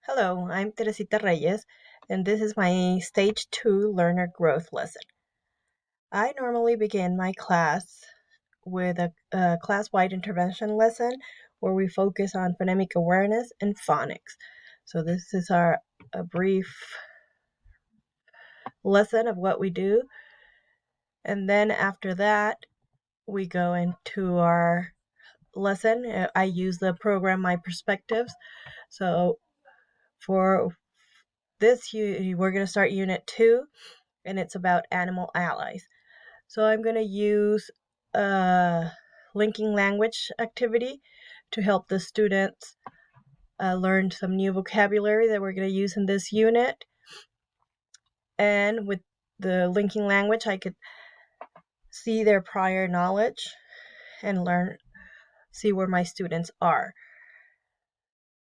Hello, I'm Teresita Reyes, and this is my Stage 2 Learner Growth lesson. I normally begin my class with a class-wide intervention lesson where we focus on phonemic awareness and phonics. So this is a brief lesson of what we do, and then after that, we go into our lesson. I use the program My Perspectives. So for this, we're going to start Unit 2, and it's about animal allies. So I'm going to use a linking language activity to help the students learn some new vocabulary that we're going to use in this unit. And with the linking language, I could see their prior knowledge and see where my students are.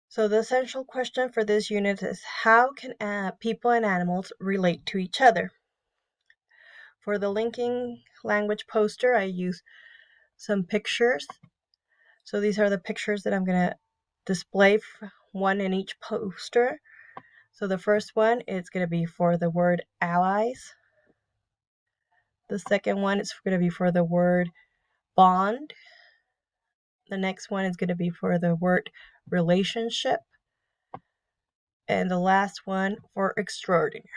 So the essential question for this unit is, how can people and animals relate to each other? For the linking language poster, I use some pictures. So these are the pictures that I'm going to display, one in each poster. So the first one is going to be for the word allies. The second one is going to be for the word bond. The next one is going to be for the word relationship. And the last one for extraordinary.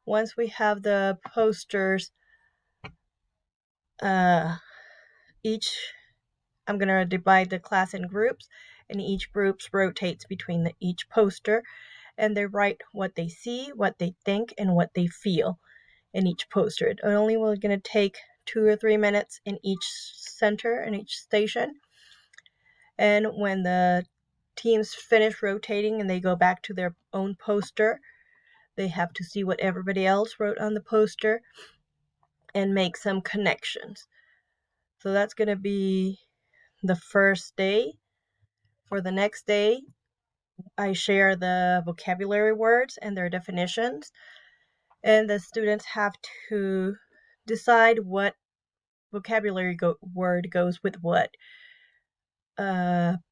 Once we have the posters, I'm going to divide the class in groups, and each group rotates between each poster, and they write what they see, what they think, and what they feel in each poster. It only will going to take 2 or 3 minutes in each center, in each station. And when the teams finish rotating and they go back to their own poster, they have to see what everybody else wrote on the poster and make some connections. So that's going to be the first day. For the next day, I share the vocabulary words and their definitions, and the students have to decide what vocabulary word goes with what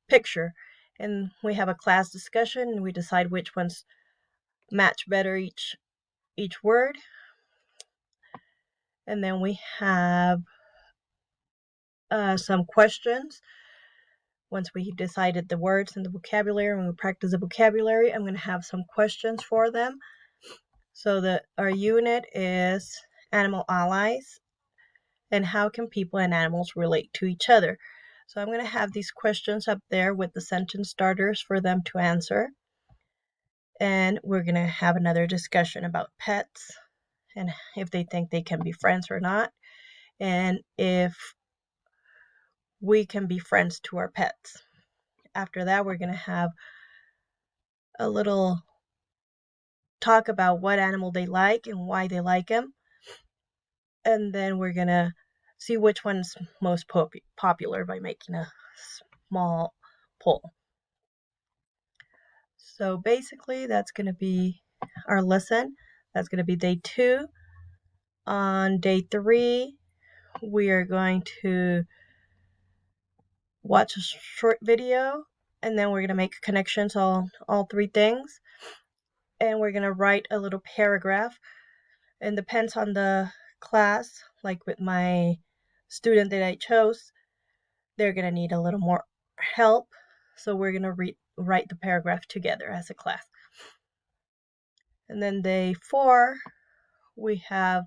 picture. And we have a class discussion, and we decide which ones match better each word. And then we have some questions. Once we decided the words and the vocabulary, when we practice the vocabulary, I'm going to have some questions for them. So our unit is animal allies, and how can people and animals relate to each other. So I'm going to have these questions up there with the sentence starters for them to answer. And we're going to have another discussion about pets and if they think they can be friends or not, and if we can be friends to our pets. After that, we're going to have a little talk about what animal they like and why they like them. And then we're going to see which one's most popular by making a small poll. So basically, that's going to be our lesson. That's going to be day 2. On day 3, we are going to watch a short video, and then we're going to make connections on all 3 things. And we're going to write a little paragraph. And depends on the class, like with my student that I chose, they're going to need a little more help. So we're going to write the paragraph together as a class. And then day 4, we have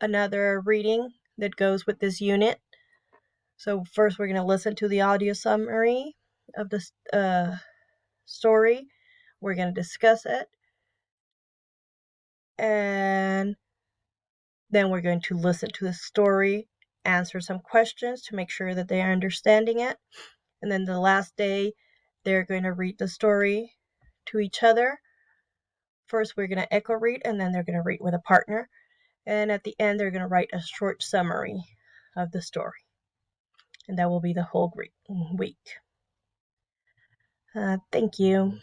another reading that goes with this unit. So first we're going to listen to the audio summary of the story. We're going to discuss it. And then we're going to listen to the story, answer some questions to make sure that they are understanding it. And then the last day, they're going to read the story to each other. First, we're going to echo read, and then they're going to read with a partner. And at the end, they're going to write a short summary of the story. And that will be the whole week. Thank you.